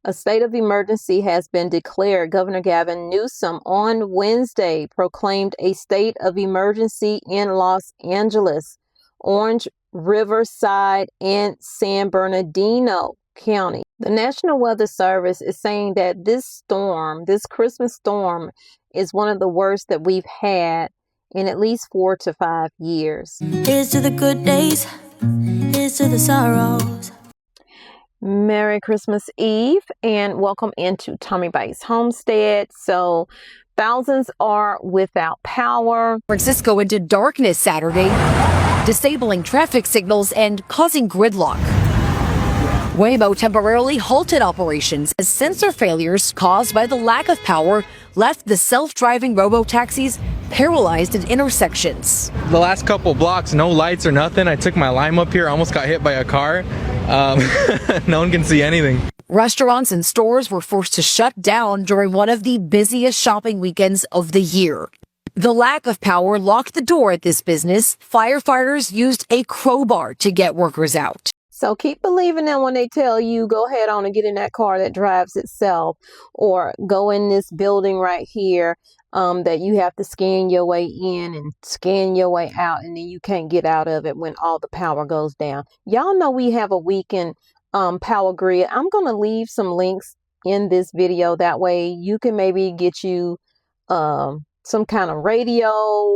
A state of emergency has been declared. Governor Gavin Newsom on Wednesday proclaimed a state of emergency in Los Angeles, Orange, Riverside, and San Bernardino County. The National Weather Service is saying that this storm, this Christmas storm, is one of the worst that we've had in at least 4 to 5 years. Here's to the good days, here's to the sorrows. Merry Christmas Eve and welcome into Tommy Bites Homestead. So thousands are without power. San Francisco into darkness Saturday, disabling traffic signals and causing gridlock. Waymo temporarily halted operations as sensor failures caused by the lack of power left the self-driving robo-taxis paralyzed at intersections. The last couple blocks, no lights or nothing. I took my Lime up here, almost got hit by a car. No one can see anything. Restaurants and stores were forced to shut down during one of the busiest shopping weekends of the year. The lack of power locked the door at this business. Firefighters used a crowbar to get workers out. So keep believing them when they tell you, go ahead on and get in that car that drives itself, or go in this building right here that you have to scan your way in and scan your way out, and then you can't get out of it when all the power goes down. Y'all know we have a weekend power grid. I'm going to leave some links in this video. That way you can maybe get you some kind of radio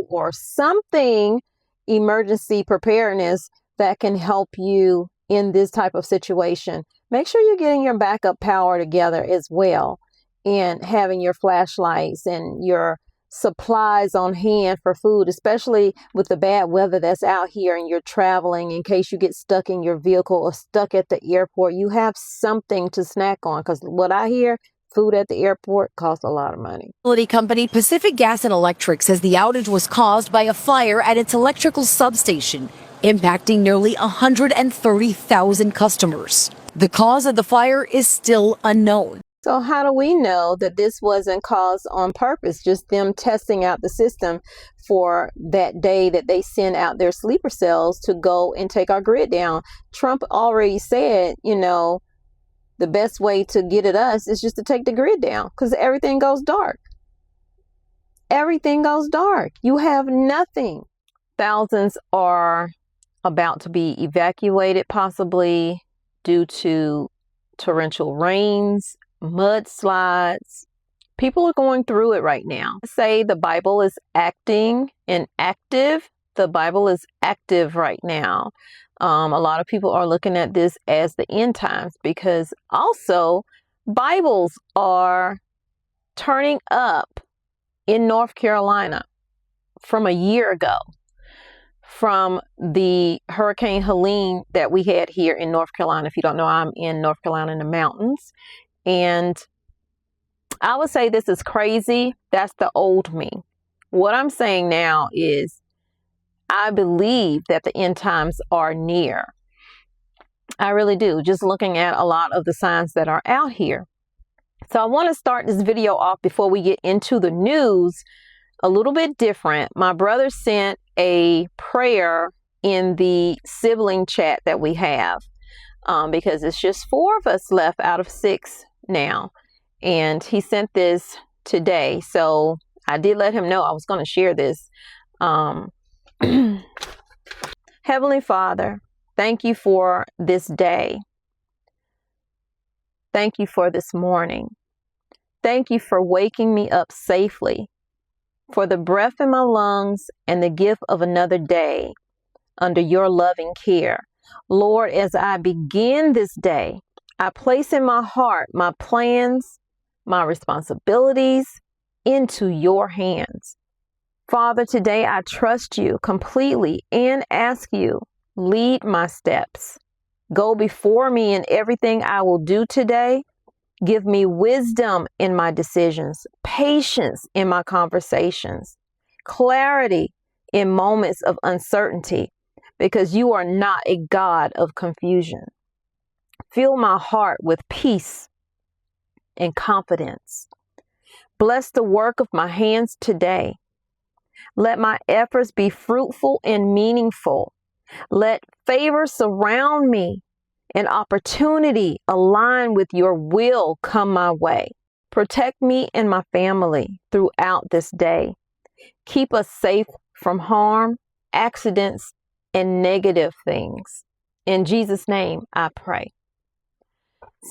or something, emergency preparedness that can help you in this type of situation. Make sure you're getting your backup power together as well, and having your flashlights and your supplies on hand for food, especially with the bad weather that's out here and you're traveling. In case you get stuck in your vehicle or stuck at the airport, you have something to snack on, because what I hear, food at the airport costs a lot of money. Utility company Pacific Gas and Electric says the outage was caused by a fire at its electrical substation, impacting nearly 130,000 customers. The cause of the fire is still unknown. So how do we know that this wasn't caused on purpose? Just them testing out the system for that day that they send out their sleeper cells to go and take our grid down. Trump already said, you know, the best way to get at us is just to take the grid down, because everything goes dark. Everything goes dark. You have nothing. Thousands are about to be evacuated, possibly due to torrential rains, mudslides. People are going through it right now. Say the Bible is acting and active. The Bible is active right now. A lot of people are looking at this as the end times, because also Bibles are turning up in North Carolina from a year ago, from the Hurricane Helene that we had here in North Carolina. If you don't know, I'm in North Carolina in the mountains. And I would say this is crazy. That's the old me. What I'm saying now is I believe that the end times are near. I really do. Just looking at a lot of the signs that are out here. So I want to start this video off before we get into the news a little bit different. My brother sent a prayer in the sibling chat that we have, because it's just 4 of us left out of 6 now. And he sent this today. So I did let him know I was going to share this. Heavenly Father, thank you for this day. Thank you for this morning. Thank you for waking me up safely, for the breath in my lungs and the gift of another day under your loving care. Lord, as I begin this day, I place in my heart my plans, my responsibilities into your hands. Father, today I trust you completely and ask you, lead my steps. Go before me in everything I will do today. Give me wisdom in my decisions, patience in my conversations, clarity in moments of uncertainty, because you are not a God of confusion. Fill my heart with peace and confidence. Bless the work of my hands today. Let my efforts be fruitful and meaningful. Let favor surround me an opportunity aligned with your will come my way. Protect me and my family throughout this day. Keep us safe from harm, accidents, and negative things. In Jesus' name, I pray.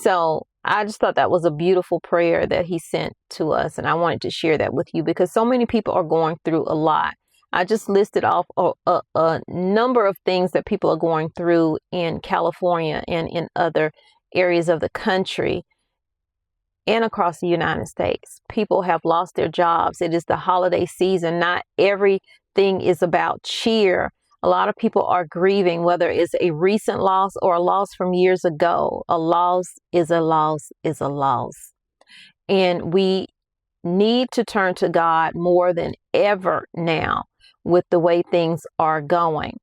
So I just thought that was a beautiful prayer that he sent to us. And I wanted to share that with you because so many people are going through a lot. I just listed off a number of things that people are going through in California and in other areas of the country and across the United States. People have lost their jobs. It is the holiday season. Not everything is about cheer. A lot of people are grieving, whether it's a recent loss or a loss from years ago. A loss is a loss is a loss. And we need to turn to God more than ever now with the way things are going.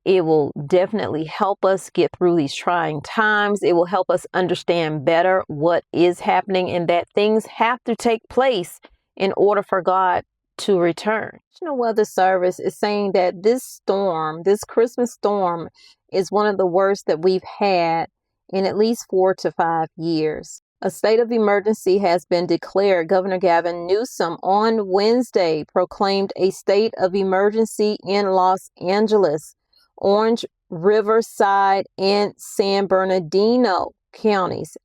It will definitely help us get through these trying times. It will help us understand better what is happening and that things have to take place in order for God to return. National Weather Service is saying that this storm, this Christmas storm, is one of the worst that we've had in at least 4 to 5 years. A state of emergency has been declared. Governor Gavin Newsom on Wednesday proclaimed a state of emergency in Los Angeles, Orange, Riverside, and San Bernardino counties.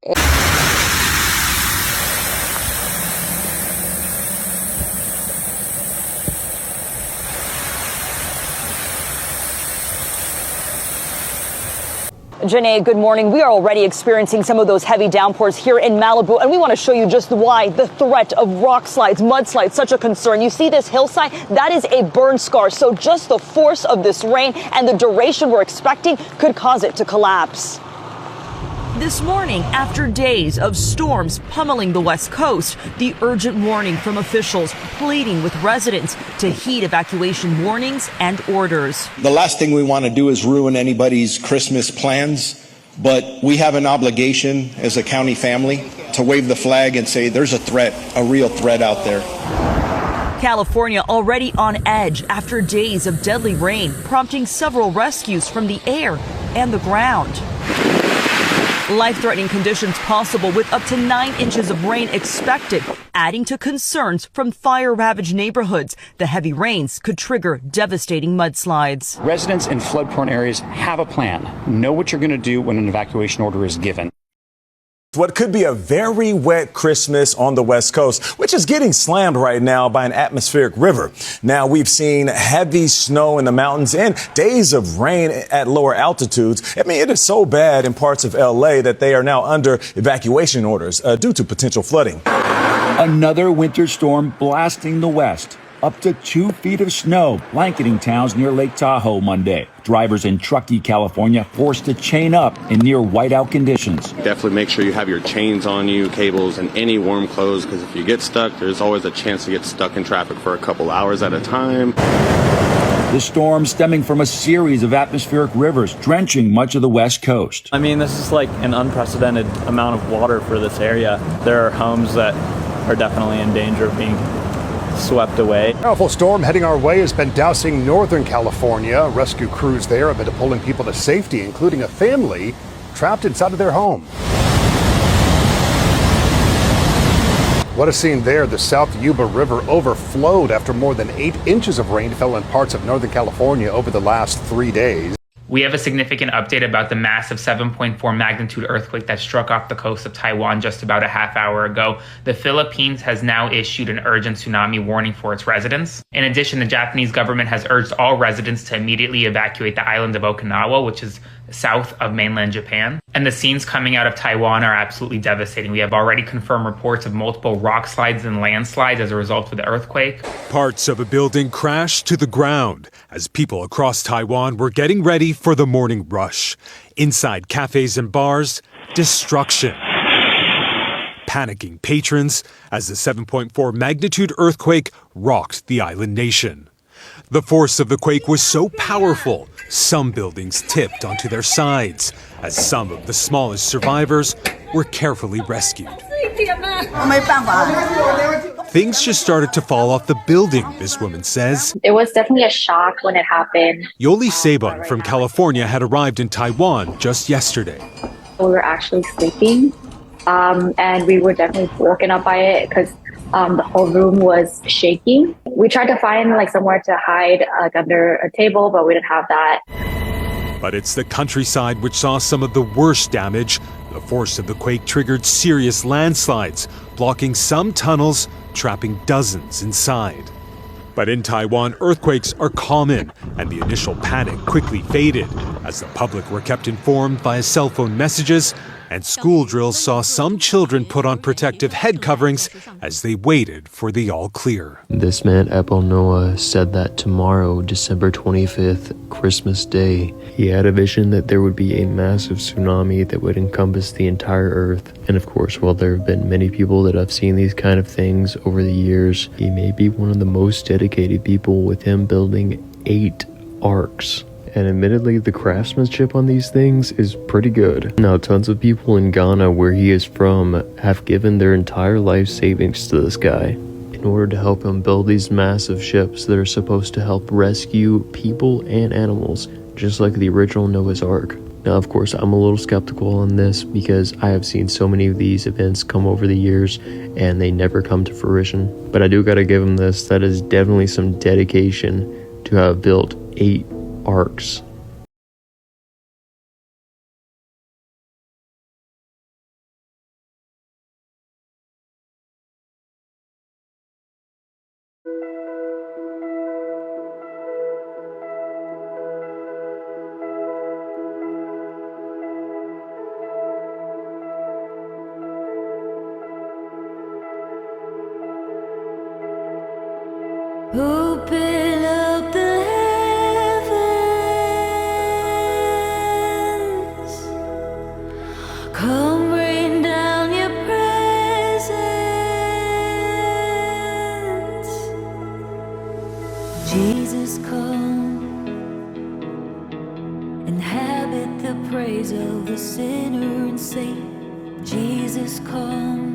Janae, good morning. We are already experiencing some of those heavy downpours here in Malibu, and we want to show you just why the threat of rock slides, mudslides, such a concern. You see this hillside? That is a burn scar. So just the force of this rain and the duration we're expecting could cause it to collapse. This morning, after days of storms pummeling the West Coast, the urgent warning from officials pleading with residents to heed evacuation warnings and orders. The last thing we want to do is ruin anybody's Christmas plans, but we have an obligation as a county family to wave the flag and say there's a threat, a real threat out there. California already on edge after days of deadly rain, prompting several rescues from the air and the ground. Life-threatening conditions possible with up to 9 inches of rain expected, adding to concerns from fire-ravaged neighborhoods. The heavy rains could trigger devastating mudslides. Residents in flood-prone areas have a plan. Know what you're going to do when an evacuation order is given. What could be a very wet Christmas on the West Coast, which is getting slammed right now by an atmospheric river. Now, we've seen heavy snow in the mountains and days of rain at lower altitudes. I mean, it is so bad in parts of L.A. that they are now under evacuation orders due to potential flooding. Another winter storm blasting the west. Up to 2 feet of snow blanketing towns near Lake Tahoe Monday. Drivers in Truckee, California, forced to chain up in near whiteout conditions. Definitely make sure you have your chains on you, cables, and any warm clothes, because if you get stuck, there's always a chance to get stuck in traffic for a couple hours at a time. The storm stemming from a series of atmospheric rivers drenching much of the West Coast. I mean, this is like an unprecedented amount of water for this area. There are homes that are definitely in danger of being swept away. Powerful storm heading our way has been dousing Northern California. Rescue crews there have been pulling people to safety, including a family trapped inside of their home. What a scene there. The South Yuba River overflowed after more than 8 inches of rain fell in parts of Northern California over the last 3 days. We have a significant update about the massive 7.4 magnitude earthquake that struck off the coast of Taiwan just about a half hour ago. The Philippines has now issued an urgent tsunami warning for its residents. In addition, the Japanese government has urged all residents to immediately evacuate the island of Okinawa, which is south of mainland Japan. And the scenes coming out of Taiwan are absolutely devastating. We have already confirmed reports of multiple rock slides and landslides as a result of the earthquake. Parts of a building crashed to the ground as people across Taiwan were getting ready for the morning rush. Inside cafes and bars, destruction. Panicking patrons as the 7.4 magnitude earthquake rocked the island nation. The force of the quake was so powerful, some buildings tipped onto their sides, as some of the smallest survivors were carefully rescued. Things just started to fall off the building, this woman says. It was definitely a shock when it happened. Yoli Sabon from California had arrived in Taiwan just yesterday. We were actually sleeping, and we were definitely woken up by it because the whole room was shaking. We tried to find somewhere to hide under a table, but we didn't have that. But it's the countryside which saw some of the worst damage. The force of the quake triggered serious landslides, blocking some tunnels, trapping dozens inside. But in Taiwan, earthquakes are common, and the initial panic quickly faded as the public were kept informed via cell phone messages, and school drills saw some children put on protective head coverings as they waited for the all clear. This man, Apple Noah, said that tomorrow, December 25th, Christmas Day, he had a vision that there would be a massive tsunami that would encompass the entire earth. And of course, while there have been many people that have seen these kind of things over the years, he may be one of the most dedicated people, with him building 8 arcs. And admittedly, the craftsmanship on these things is pretty good. Now, tons of people in Ghana, where he is from, have given their entire life savings to this guy in order to help him build these massive ships that are supposed to help rescue people and animals, just like the original Noah's Ark. Now, of course, I'm a little skeptical on this because I have seen so many of these events come over the years and they never come to fruition. But I do gotta give him this. That is definitely some dedication to have built 8 arcs. Open up the heavens, come rain down your presence. Jesus, come, inhabit the praise of the sinner and saint. Jesus, come.